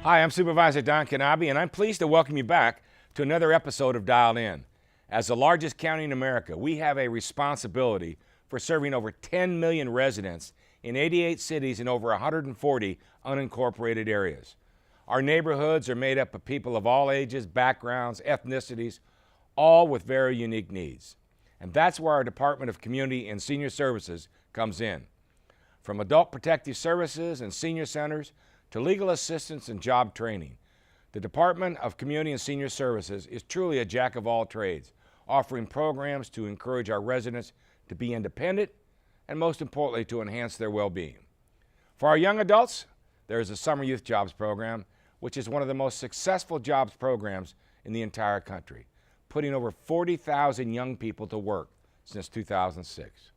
Hi, I'm Supervisor Don Knabe, and I'm pleased to welcome you back to another episode of Dialed In. As the largest county in America, we have a responsibility for serving over 10 million residents in 88 cities and over 140 unincorporated areas. Our neighborhoods are made up of people of all ages, backgrounds, ethnicities, all with very unique needs. And that's where our Department of Community and Senior Services comes in. From adult protective services and senior centers to legal assistance and job training, the Department of Community and Senior Services is truly a jack of all trades, offering programs to encourage our residents to be independent and, most importantly, to enhance their well-being. For our young adults, there is a Summer Youth Jobs Program, which is one of the most successful jobs programs in the entire country, putting over 40,000 young people to work since 2006.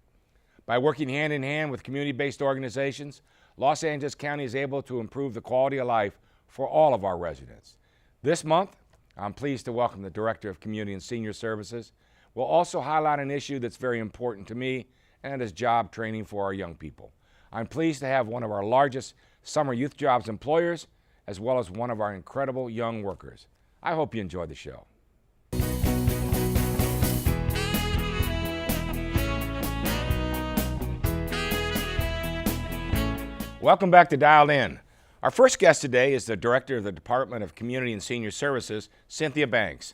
By working hand in hand with community-based organizations, Los Angeles County is able to improve the quality of life for all of our residents. This month, I'm pleased to welcome the Director of Community and Senior Services. We'll also highlight an issue that's very important to me, and is job training for our young people. I'm pleased to have one of our largest summer youth jobs employers, as well as one of our incredible young workers. I hope you enjoy the show. Welcome back to Dialed In. Our first guest today is the Director of the Department of Community and Senior Services, Cynthia Banks.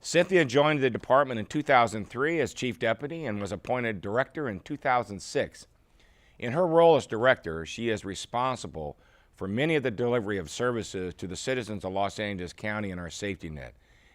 Cynthia joined the department in 2003 as Chief Deputy and was appointed Director in 2006. In her role as Director, she is responsible for many of the delivery of services to the citizens of Los Angeles County and our safety net,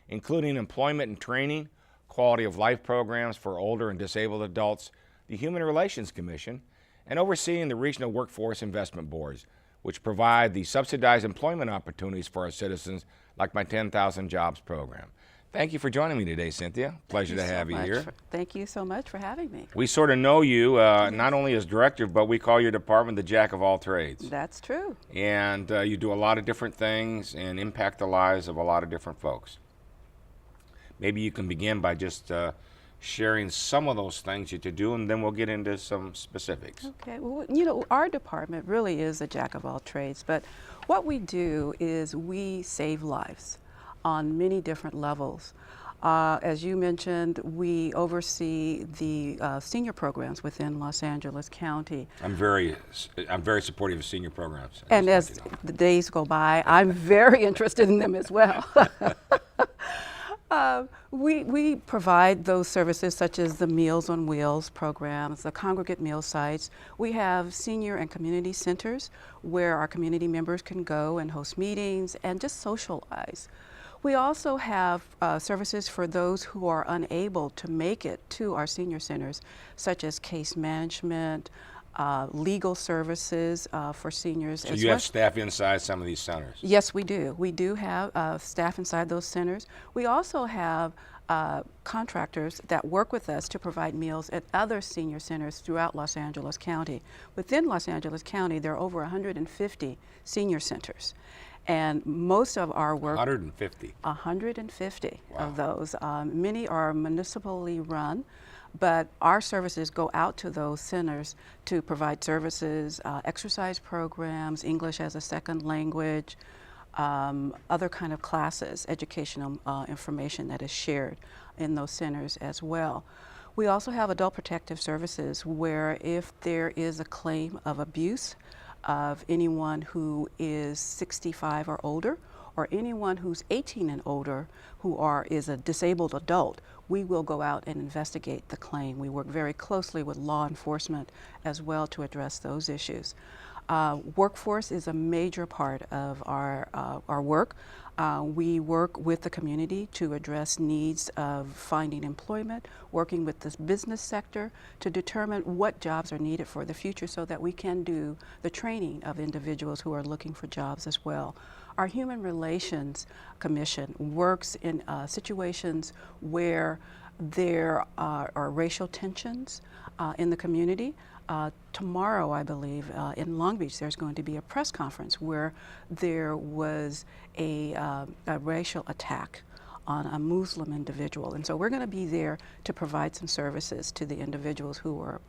including employment and training, quality of life programs for older and disabled adults, the Human Relations Commission, and overseeing the regional workforce investment boards, which provide the subsidized employment opportunities for our citizens, like my 10,000 Jobs program. Thank you for joining me today, Cynthia. Pleasure to have you here. Thank you so much for having me. We sort of know you not only as director, but we call your department the jack of all trades. That's true. And you do a lot of different things and impact the lives of a lot of different folks. Maybe you can begin by just sharing some of those things that you do, and then we'll get into some specifics. Okay, well, you know, our department really is a jack of all trades, but what we do is we save lives on many different levels. As you mentioned, we oversee the senior programs within Los Angeles County. I'm very supportive of senior programs. And as the days go by, I'm very interested in them as well. We provide those services such as the Meals on Wheels programs, the congregate meal sites. We have senior and community centers where our community members can go and host meetings and just socialize. We also have services for those who are unable to make it to our senior centers, such as case management, legal services for seniors. So you have staff inside some of these centers? Yes, we do. We do have staff inside those centers. We also have contractors that work with us to provide meals at other senior centers throughout Los Angeles County. Within Los Angeles County, there are over 150 senior centers. And most of our work— 150? 150 Wow. of those. Many are municipally run, but our services go out to those centers to provide services, exercise programs, English as a second language, other kind of classes, educational information that is shared in those centers as well. We also have adult protective services where if there is a claim of abuse of anyone who is 65 or older, or anyone who's 18 and older who is a disabled adult, we will go out and investigate the claim. We work very closely with law enforcement as well to address those issues. Workforce is a major part of our work. We work with the community to address needs of finding employment, working with the business sector to determine what jobs are needed for the future so that we can do the training of individuals who are looking for jobs as well. Our Human Relations Commission works in situations where there are racial tensions in the community. Tomorrow, I believe, in Long Beach, there's going to be a press conference where there was a racial attack on a Muslim individual. And so we're going to be there to provide some services to the individuals who are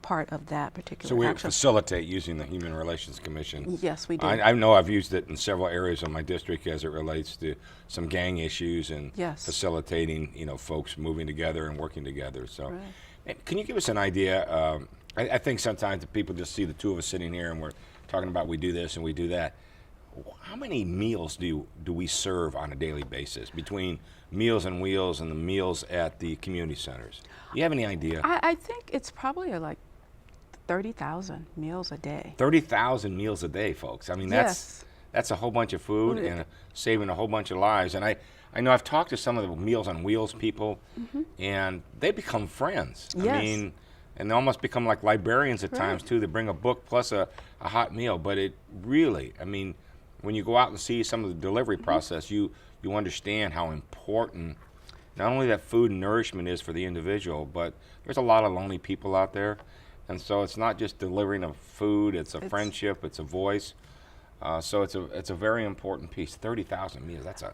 part of that particular So we action. facilitate using the Human Relations Commission. Yes, we do. I know I've used it in several areas of my district as it relates to some gang issues and Yes. facilitating, folks moving together and working together. So, Right. and can you give us an idea? I think sometimes the people just see the two of us sitting here and we're talking about we do this and we do that. How many meals do we serve on a daily basis between Meals on Wheels and the meals at the community centers? Do you have any idea? I think it's probably like 30,000 meals a day. 30,000 meals a day, folks. I mean, Yes. that's a whole bunch of food Well, and saving a whole bunch of lives. And I know I've talked to some of the Meals on Wheels people, and they become friends. I Yes. mean, and they almost become like librarians at Right. times too. They bring a book plus a hot meal. But it really, I mean, when you go out and see some of the delivery process, you understand how important not only that food and nourishment is for the individual, but there's a lot of lonely people out there. And so it's not just delivering of food, it's a friendship, it's a voice. So it's a very important piece. 30,000 meals, that's a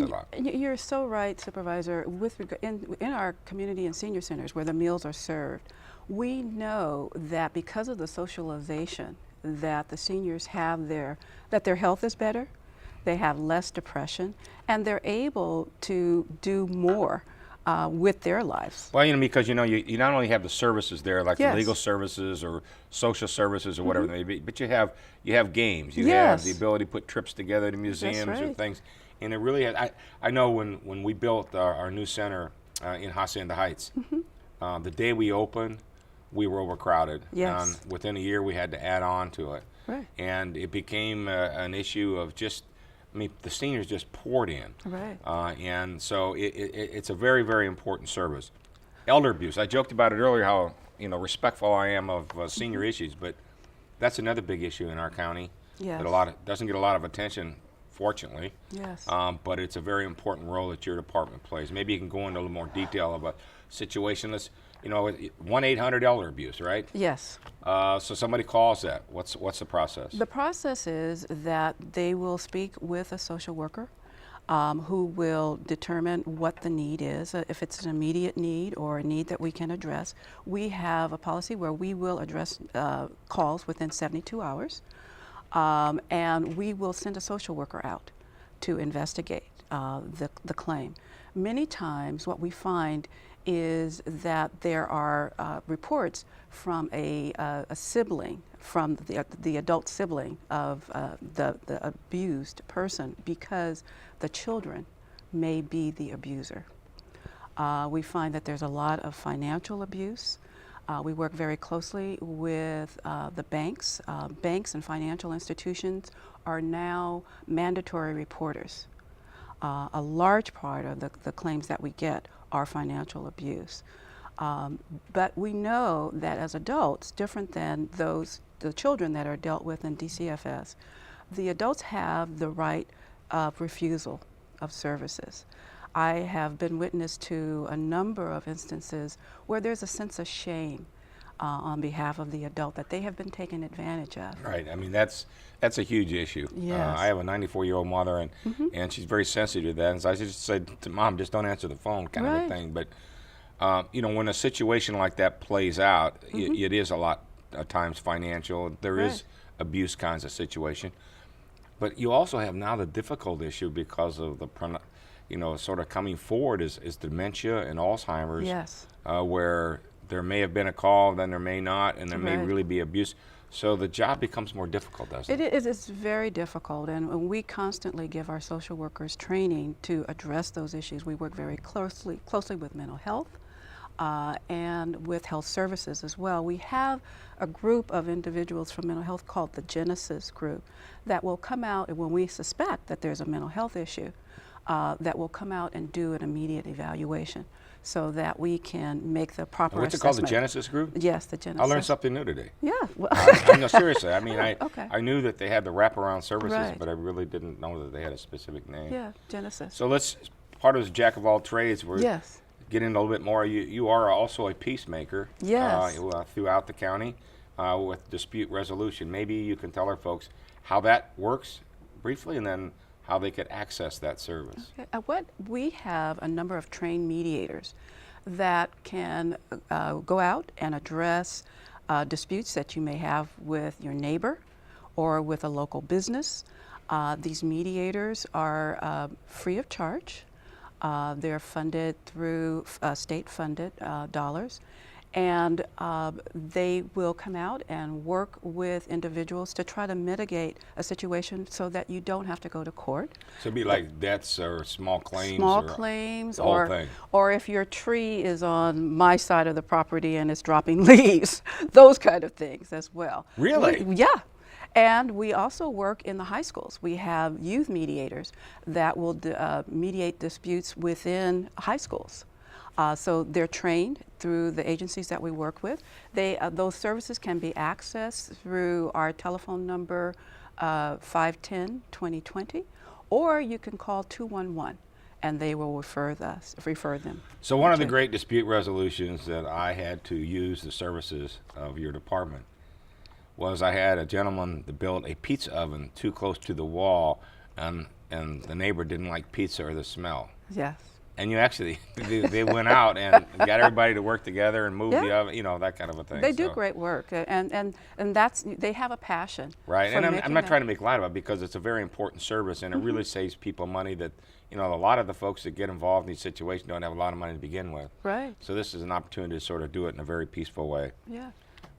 lot. And you're so right, Supervisor. In our community and senior centers where the meals are served, we know that because of the socialization that the seniors have that their health is better, they have less depression, and they're able to do more with their lives. Well, because you not only have the services there, like Yes. the legal services or social services or whatever they may be, but you have games. You Yes. have the ability to put trips together to museums or right. things. And it really has, I know when we built our new center in Hacienda Heights, the day we opened, we were overcrowded. Yes. And within a year, we had to add on to it. Right. And it became an issue of the seniors just poured in. Right. And so it's a very, very important service. Elder abuse. I joked about it earlier how respectful I am of senior issues, but that's another big issue in our county. Yes. That doesn't get a lot of attention, fortunately. Yes. But it's a very important role that your department plays. Maybe you can go into a little more detail of a situation. 1-800 elder abuse, right? Yes. So somebody calls that. What's the process? The process is that they will speak with a social worker who will determine what the need is, if it's an immediate need or a need that we can address. We have a policy where we will address calls within 72 hours, and we will send a social worker out to investigate the claim. Many times what we find is that there are reports from a sibling, from the adult sibling of the abused person, because the children may be the abuser. We find that there's a lot of financial abuse. We work very closely with the banks. Banks and financial institutions are now mandatory reporters. A large part of the claims that we get are financial abuse. But we know that as adults, different than the children that are dealt with in DCFS, the adults have the right of refusal of services. I have been witness to a number of instances where there's a sense of shame on behalf of the adult that they have been taken advantage of. Right. I mean, that's a huge issue. Yes. I have a 94-year-old mother, and she's very sensitive to that. And so I just said to Mom, just don't answer the phone, kind of a Right. thing. But when a situation like that plays out, it is a lot of times financial. There is Right. abuse kinds of situation. But you also have now the difficult issue because of the sort of coming forward is dementia and Alzheimer's. Yes. Where there may have been a call, then there may not, and there may Right. really be abuse. So the job becomes more difficult, doesn't it? It's very difficult, and we constantly give our social workers training to address those issues. We work very closely with mental health and with health services as well. We have a group of individuals from mental health called the Genesis Group that will come out when we suspect that there's a mental health issue, that will come out and do an immediate evaluation so that we can make the proper What's it assessment. called, the Genesis Group? Yes, the Genesis. I learned something new today. Yeah. Well, No, seriously. I mean, Okay. I knew that they had the wraparound services, Right. but I really didn't know that they had a specific name. yeah, Genesis. So part of this jack of all trades, we're Yes. getting a little bit more. You are also a peacemaker. Yes. Throughout the county with dispute resolution. Maybe you can tell our folks how that works briefly, and then how they could access that service. Okay. We have a number of trained mediators that can go out and address disputes that you may have with your neighbor or with a local business. These mediators are free of charge. They're funded through state-funded dollars. And they will come out and work with individuals to try to mitigate a situation so that you don't have to go to court. So it'd be like debts or small claims? Small or claims, the whole thing. or if your tree is on my side of the property and it's dropping leaves, those kind of things as well. Really? Yeah. And we also work in the high schools. We have youth mediators that will mediate disputes within high schools. So they're trained through the agencies that we work with. Those services can be accessed through our telephone number 510-2020, or you can call 211 and they will refer them. So one of the great dispute resolutions that I had to use the services of your department was I had a gentleman that built a pizza oven too close to the wall, and the neighbor didn't like pizza or the smell. Yes. And you actually, they went out and got everybody to work together and move the oven, you know, that kind of a thing. They do great work, and they have a passion. Right, and I'm not that. trying to make light of it because it's a very important service and it really saves people money that, you know, a lot of the folks that get involved in these situations don't have a lot of money to begin with. Right. So this is an opportunity to sort of do it in a very peaceful way. Yeah.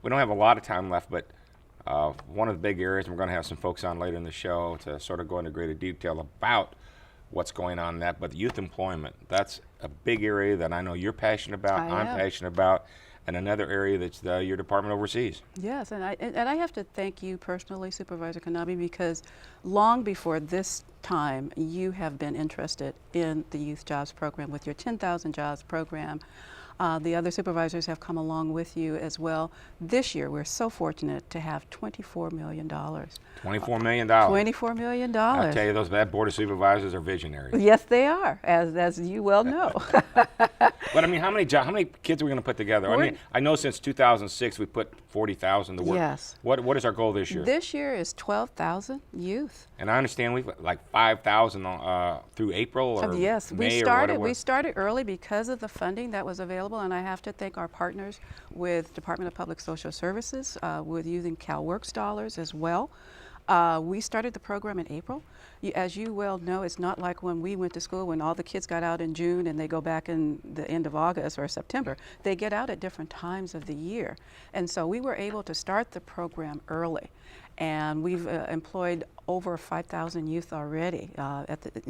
We don't have a lot of time left, but one of the big areas, and we're going to have some folks on later in the show to sort of go into greater detail about what's going on in that, but youth employment, that's a big area that I know you're passionate about, I'm passionate about, and another area that your department oversees. Yes, and I have to thank you personally, Supervisor Kanabe, because long before this time, you have been interested in the Youth Jobs Program with your 10,000 Jobs Program. The other supervisors have come along with you as well. This year, we're so fortunate to have $24 million. $24 million. $24 million. I'll tell you, that board of supervisors are visionaries. Yes, they are, as you well know. But I mean, how many kids are we going to put together? I mean, I know since 2006 we put 40,000 to work. Yes. What is our goal this year? This year is 12,000 youth. And I understand we've like 5,000 through April or yes, May we started early because of the funding that was available, and I have to thank our partners with Department of Public Social Services with using CalWorks dollars as well. We started the program in April. As you well know, it's not like when we went to school when all the kids got out in June and they go back in the end of August or September. They get out at different times of the year. And so we were able to start the program early. And we've employed over 5,000 youth already.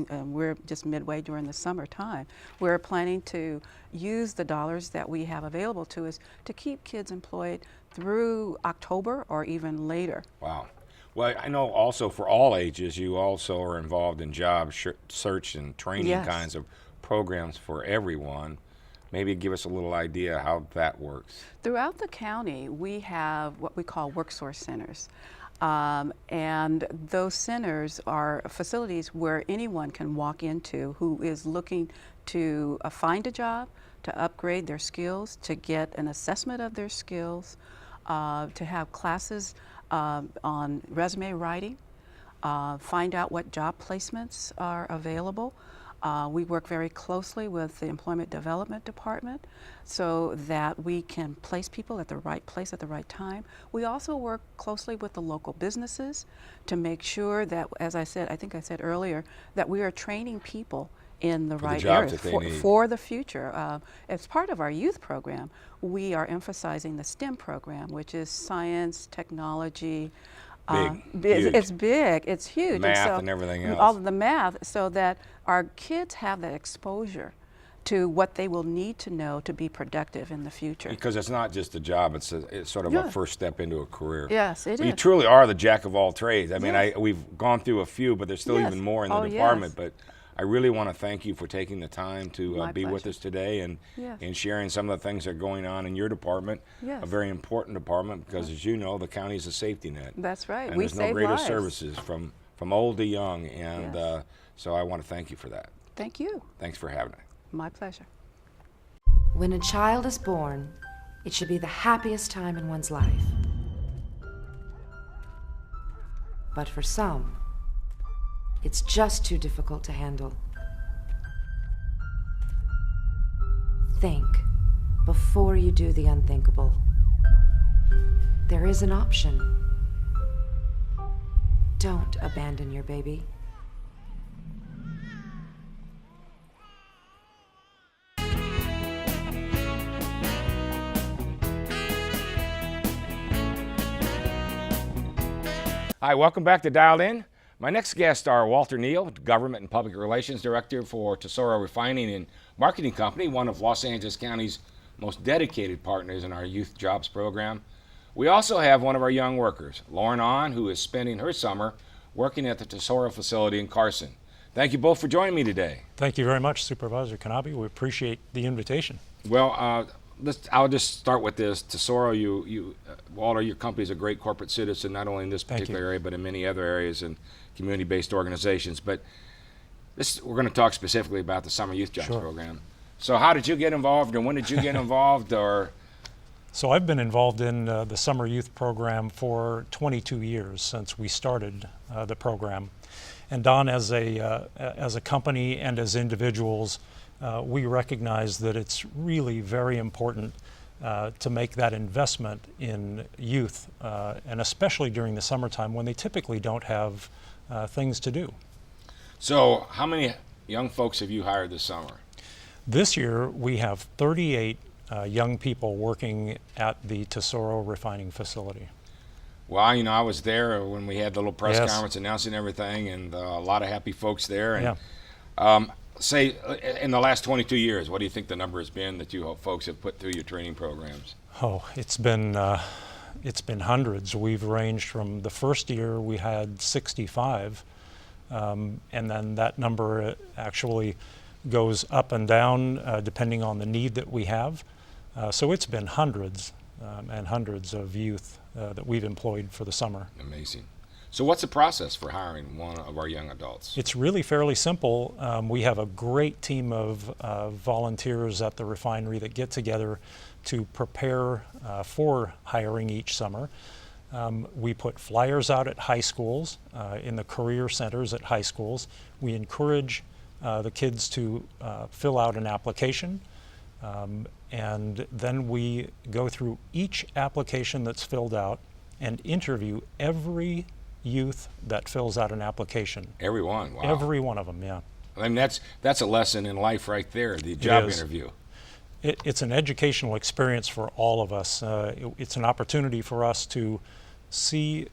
We're just midway during the summertime. We're planning to use the dollars that we have available to us to keep kids employed through October or even later. Wow. Well, I know also for all ages, you also are involved in job search and training kinds of programs for everyone. Maybe give us a little idea how that works. Throughout the county, we have what we call WorkSource centers. And those centers are facilities where anyone can walk into who is looking to find a job, to upgrade their skills, to get an assessment of their skills, to have classes on resume writing, find out what job placements are available. We work very closely with the Employment Development Department so that we can place people at the right place at the right time. We also work closely with the local businesses to make sure that, as I said, I think I said earlier, that we are training people in the right areas for the future. As part of our youth program, we are emphasizing the STEM program, which is science, technology. It's big, it's huge. Math and everything else. All of the math, so that our kids have that exposure to what they will need to know to be productive in the future. Because it's not just a job, it's sort of a first step into a career. Yes, it is. You truly are the jack of all trades. I mean, we've gone through a few, but there's still even more in the department. But I really want to thank you for taking the time to be with us today and sharing some of the things that are going on in your department, a very important department because, as you know, the county is a safety net. That's right. And there's no greater services from old to young, and so I want to thank you for that. Thank you. Thanks for having me. My pleasure. When a child is born, it should be the happiest time in one's life. But for some, It's just too difficult to handle. Think before you do the unthinkable. There is an option. Don't abandon your baby. Hi, welcome back to Dialed In. My next guests are Walter Neal, Government and Public Relations Director for Tesoro Refining and Marketing Company, one of Los Angeles County's most dedicated partners in our Youth Jobs Program. We also have one of our young workers, Lauren Ahn, who is spending her summer working at the Tesoro facility in Carson. Thank you both for joining me today. Thank you very much, Supervisor Kanabe. We appreciate the invitation. Well, I'll just start with this. Tesoro, Walter, your company is a great corporate citizen, not only in this particular area, but in many other areas and community-based organizations. But we're going to talk specifically about the Summer Youth Jobs Program. So how did you get involved, and when did you get involved? So I've been involved in the Summer Youth Program for 22 years since we started the program. And Don, as a company and as individuals, we recognize that it's really very important to make that investment in youth, and especially during the summertime when they typically don't have things to do. So how many young folks have you hired this summer? This year we have 38 young people working at the Tesoro refining facility. Well, I was there when we had the little press Yes. conference announcing everything, and a lot of happy folks there. And Yeah. say, in the last 22 years, what do you think the number has been that you folks have put through your training programs? Oh, it's been hundreds. We've ranged from the first year we had 65, and then that number actually goes up and down depending on the need that we have. So it's been hundreds and hundreds of youth that we've employed for the summer. Amazing. So what's the process for hiring one of our young adults? It's really fairly simple. We have a great team of volunteers at the refinery that get together to prepare for hiring each summer. We put flyers out at high schools, in the career centers at high schools. We encourage the kids to fill out an application, and then we go through each application that's filled out and interview every youth that fills out an application. Everyone, wow. Every one of them, yeah. I mean, that's a lesson in life right there, the job is. interview. It's an educational experience for all of us. It's an opportunity for us to see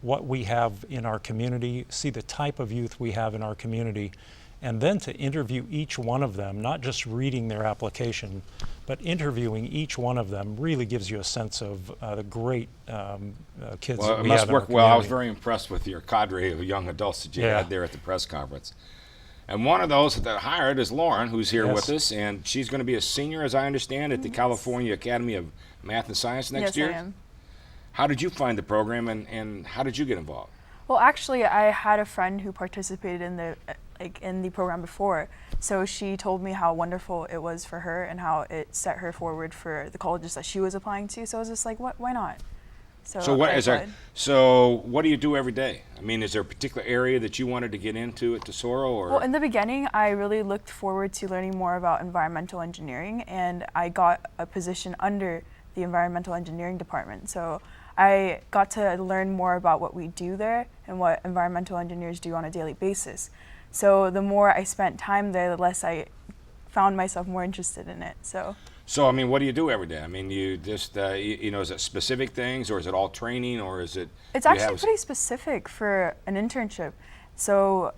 what we have in our community, see the type of youth we have in our community, and then to interview each one of them, not just reading their application, but interviewing each one of them really gives you a sense of the great kids Well, that it we must have in our work well. I was community. very impressed with your cadre of young adults that you Yeah. had there at the press conference. And one of those that hired is Lauren, who's here Yes. with us, and she's going to be a senior, as I understand, at the California Academy of Math and Science next year. Yes, I am. How did you find the program, and how did you get involved? Well, actually, I had a friend who participated in the program before, so she told me how wonderful it was for her and how it set her forward for the colleges that she was applying to. So I was just like, why not? So what I is there? applied. So what do you do every day? I mean, is there a particular area that you wanted to get into at Tesoro, or? Well, in the beginning, I really looked forward to learning more about environmental engineering, and I got a position under the environmental engineering department. So I got to learn more about what we do there and what environmental engineers do on a daily basis. So the more I spent time there, the less I found myself more interested in it. So I mean, what do you do every day? I mean, you just is it specific things, or is it all training, or is it? It's you actually have- pretty specific for an internship. So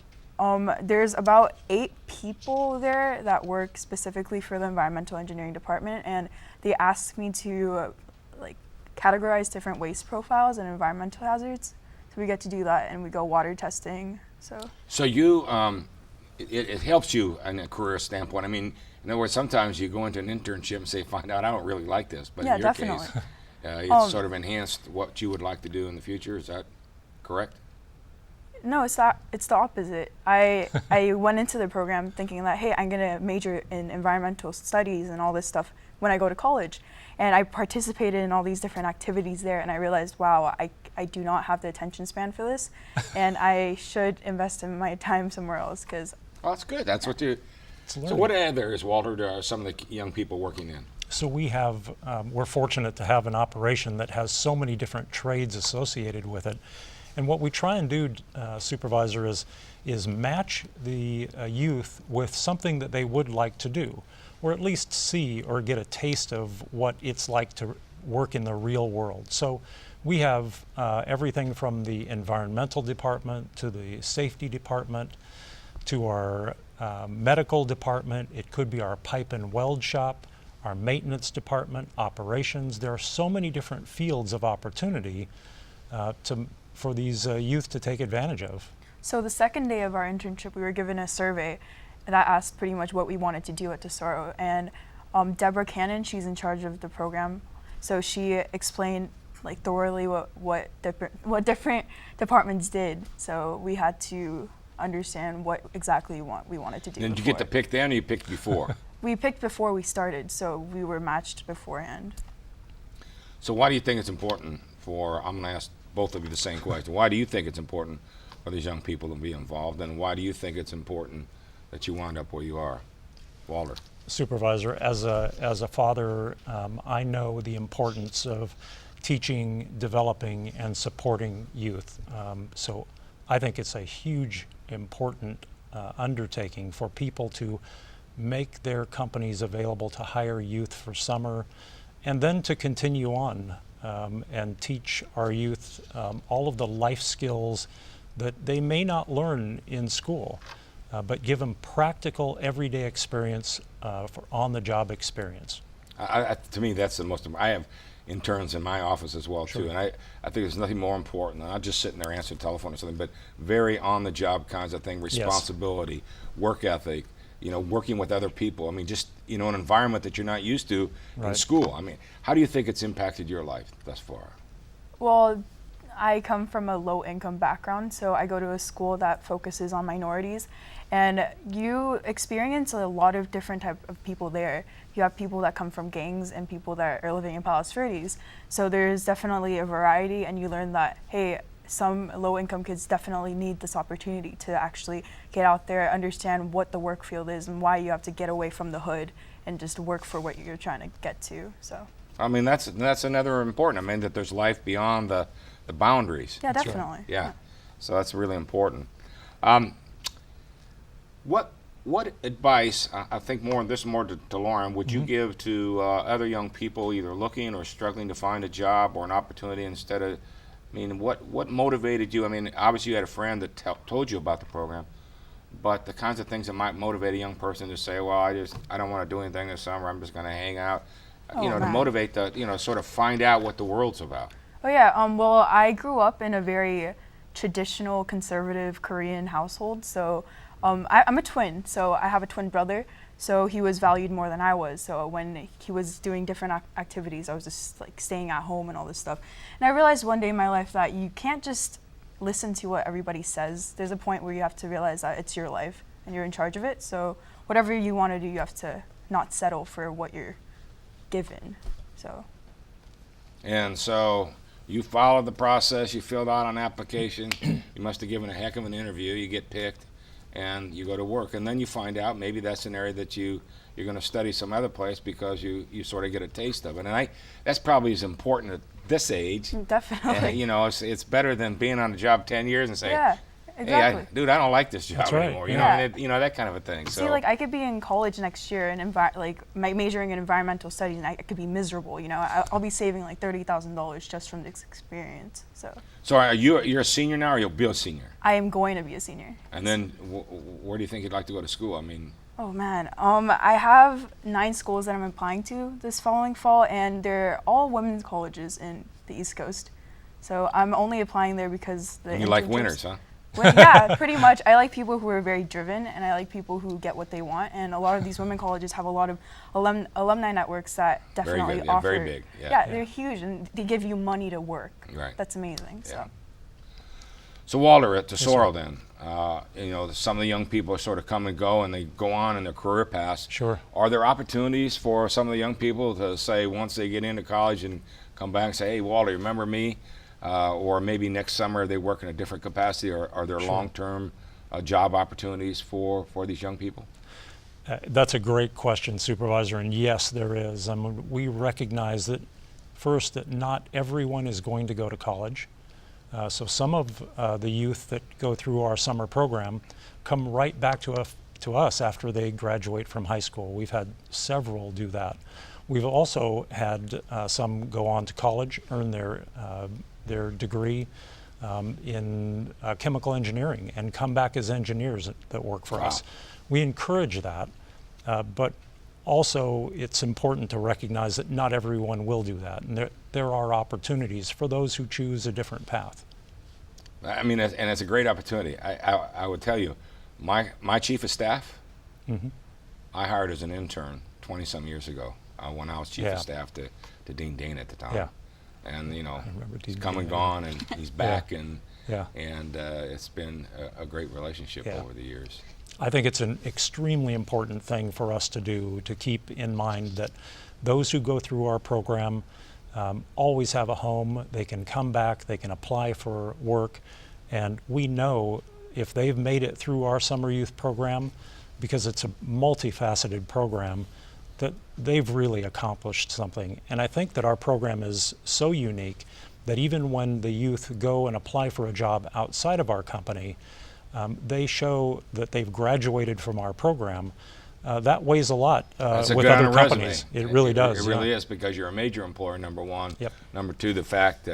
there's about 8 people there that work specifically for the environmental engineering department, and they asked me to categorize different waste profiles and environmental hazards. So we get to do that, and we go water testing. So you, it helps you in a career standpoint. I mean, in other words, sometimes you go into an internship and say, find out I don't really like this, but Yeah, in your definitely. case, it's sort of enhanced what you would like to do in the future. Is that correct? No, it's the opposite. I went into the program thinking that, hey, I'm gonna major in environmental studies and all this stuff when I go to college, and I participated in all these different activities there, and I realized, wow, I do not have the attention span for this, and I should invest in my time somewhere else because. Well, that's good. That's what you. It's So learning. what areas, Walter, are some of the young people working in? So we have, we're fortunate to have an operation that has so many different trades associated with it. And what we try and do, Supervisor, is match the youth with something that they would like to do, or at least see or get a taste of what it's like to work in the real world. So we have everything from the environmental department to the safety department to our medical department. It could be our pipe and weld shop, our maintenance department, operations. There are so many different fields of opportunity for these youth to take advantage of. So the second day of our internship, we were given a survey that asked pretty much what we wanted to do at Tesoro. And Deborah Cannon, she's in charge of the program, so she explained like thoroughly what different departments did. So we had to understand what exactly we wanted to do. Did you get to before. pick then, or you picked before? We picked before we started, so we were matched beforehand. So why do you think it's important for, I'm going to ask both of you the same question. Why do you think it's important for these young people to be involved, and why do you think it's important that you wind up where you are? Walter. Supervisor, as a father, I know the importance of teaching, developing, and supporting youth. So I think it's a huge, important undertaking for people to make their companies available to hire youth for summer, and then to continue on and teach our youth all of the life skills that they may not learn in school, but give them practical, everyday experience for on-the-job experience. To me, that's the most. I have interns in my office as well too, and I think there's nothing more important than not just sitting there answering the telephone or something, but very on-the-job kinds of thing, responsibility, work ethic, working with other people. I mean, just an environment that you're not used to in Right. school. I mean, how do you think it's impacted your life thus far? Well, I come from a low-income background, so I go to a school that focuses on minorities, and you experience a lot of different type of people there. You have people that come from gangs and people that are living in Palos Verdes. So there's definitely a variety, and you learn that, hey, some low-income kids definitely need this opportunity to actually get out there, understand what the work field is and why you have to get away from the hood and just work for what you're trying to get to. So I mean, that's another important. I mean, that there's life beyond the boundaries. yeah, That's right. definitely. Yeah. So that's really important. What advice, I think more to Lauren, would you give to other young people either looking or struggling to find a job or an opportunity instead of, I mean, what motivated you? I mean, obviously you had a friend that told you about the program, but the kinds of things that might motivate a young person to say, well, I don't want to do anything this summer, I'm just going to hang out, to man. motivate sort of find out what the world's about. Oh yeah, well, I grew up in a very traditional, conservative Korean household. So I'm a twin, so I have a twin brother. So he was valued more than I was. So when he was doing different activities, I was just like staying at home and all this stuff. And I realized one day in my life that you can't just listen to what everybody says. There's a point where you have to realize that it's your life and you're in charge of it. So whatever you want to do, you have to not settle for what you're given. So. And so you followed the process, you filled out an application, you must have given a heck of an interview, you get picked, and you go to work. And then you find out maybe that's an area that you're going to study some other place because you sort of get a taste of it. And that's probably as important at this age. Definitely. It's better than being on a job 10 years and saying, Yeah, exactly. hey, dude, I don't like this job That's right, anymore. yeah. That kind of a thing. See, like I could be in college next year and majoring in environmental studies, and I could be miserable. I'll be saving like $30,000 just from this experience. So are you're a senior now, or you'll be a senior? I am going to be a senior. And then where do you think you'd like to go to school? I mean, Oh man, I have 9 schools that I'm applying to this following fall, and they're all women's colleges in the East Coast. So I'm only applying there because you like internships- winners, huh? Yeah, pretty much. I like people who are very driven, and I like people who get what they want. And a lot of these women colleges have a lot of alumni networks that Very definitely good, yeah, offer. very big, yeah. They're huge, and they give you money to work. Right. That's amazing. Yeah. So. So Walter, at Tesoro then, some of the young people sort of come and go, and they go on in their career paths. Sure. Are there opportunities for some of the young people to say, once they get into college and come back and say, hey, Walter, remember me? or maybe next summer they work in a different capacity, or are there long-term job opportunities for these young people? That's a great question, Supervisor, and yes, there is. We recognize that, first, that not everyone is going to go to college. So some of the youth that go through our summer program come right back to us after they graduate from high school. We've had several do that. We've also had some go on to college, earn their degree in chemical engineering, and come back as engineers that work for us. We encourage that, but also it's important to recognize that not everyone will do that, and there are opportunities for those who choose a different path. I mean, and it's a great opportunity. I would tell you, my chief of staff, I hired as an intern 20-some years ago when I was chief of staff to Dean Dane at the time. Yeah. And, you know, he's Dean come and Dane, gone, and he's back, and Yeah. it's been a great relationship Yeah. over the years. I think it's an extremely important thing for us to do, to keep in mind that those who go through our program always have a home. They can come back, they can apply for work, and we know if they've made it through our summer youth program, because it's a multifaceted program, that they've really accomplished something. And I think that our program is so unique that even when the youth go and apply for a job outside of our company, they show that they've graduated from our program. That weighs a lot That's a with good on other a companies. resume. It really does. It really yeah. is, because you're a major employer, number one. Yep. Number two, the fact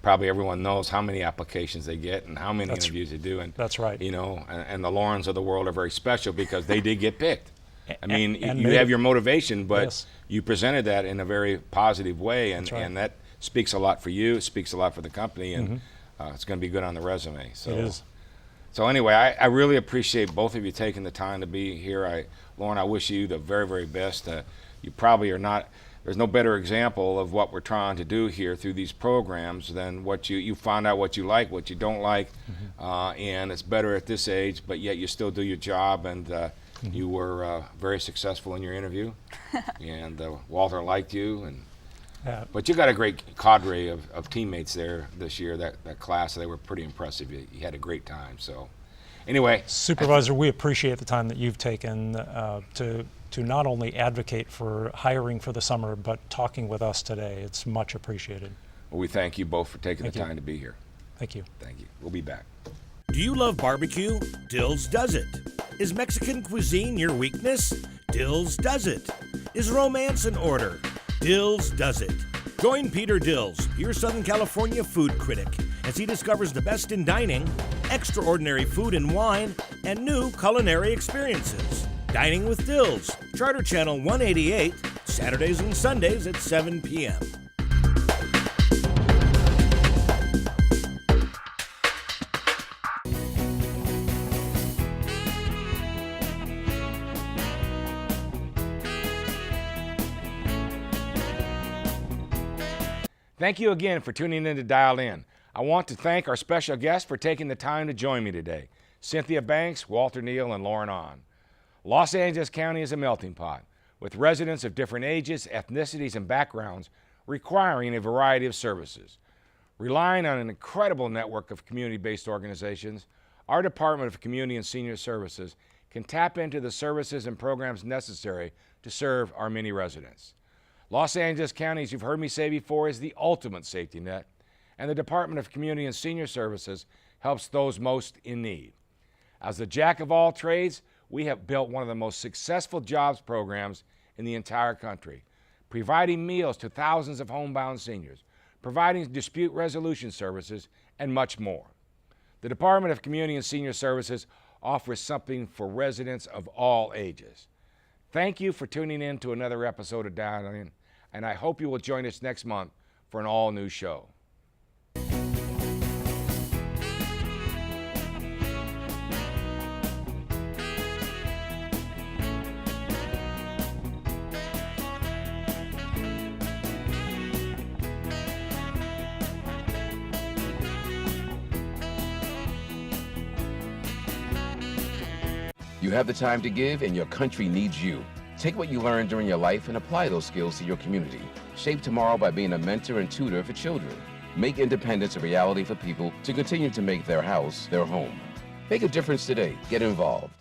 probably everyone knows how many applications they get and how many That's- interviews they do. And that's right. You know, and the Laurens of the world are very special because they did get picked. I mean, and you made have it- your motivation, but Yes. you presented that in a very positive way, and, That's right. and that speaks a lot for you, it speaks a lot for the company, and it's going to be good on the resume. So, It is. So anyway, I really appreciate both of you taking the time to be here. Lauren, I wish you the very, very best. You probably are not, there's no better example of what we're trying to do here through these programs than what you find out what you like, what you don't like, and it's better at this age, but yet you still do your job, and you were very successful in your interview, and Walter liked you, and but you got a great cadre of teammates there this year, that class. They were pretty impressive. You had a great time. So anyway. Supervisor, we appreciate the time that you've taken to not only advocate for hiring for the summer, but talking with us today. It's much appreciated. Well, we thank you both for taking Thank the you. time to be here. Thank you. Thank you. We'll be back. Do you love barbecue? Dills does it. Is Mexican cuisine your weakness? Dills does it. Is romance in order? Dills does it. Join Peter Dills, your Southern California food critic, as he discovers the best in dining, extraordinary food and wine, and new culinary experiences. Dining with Dills, Charter Channel 188, Saturdays and Sundays at 7 p.m. Thank you again for tuning in to Dial In. I want to thank our special guests for taking the time to join me today, Cynthia Banks, Walter Neal, and Lauren Ahn. Los Angeles County is a melting pot, with residents of different ages, ethnicities, and backgrounds requiring a variety of services. Relying on an incredible network of community-based organizations, our Department of Community and Senior Services can tap into the services and programs necessary to serve our many residents. Los Angeles County, as you've heard me say before, is the ultimate safety net, and the Department of Community and Senior Services helps those most in need. As the jack of all trades, we have built one of the most successful jobs programs in the entire country, providing meals to thousands of homebound seniors, providing dispute resolution services, and much more. The Department of Community and Senior Services offers something for residents of all ages. Thank you for tuning in to another episode of Dial In, and I hope you will join us next month for an all-new show. You have the time to give, and your country needs you. Take what you learned during your life and apply those skills to your community. Shape tomorrow by being a mentor and tutor for children. Make independence a reality for people to continue to make their house their home. Make a difference today. Get involved.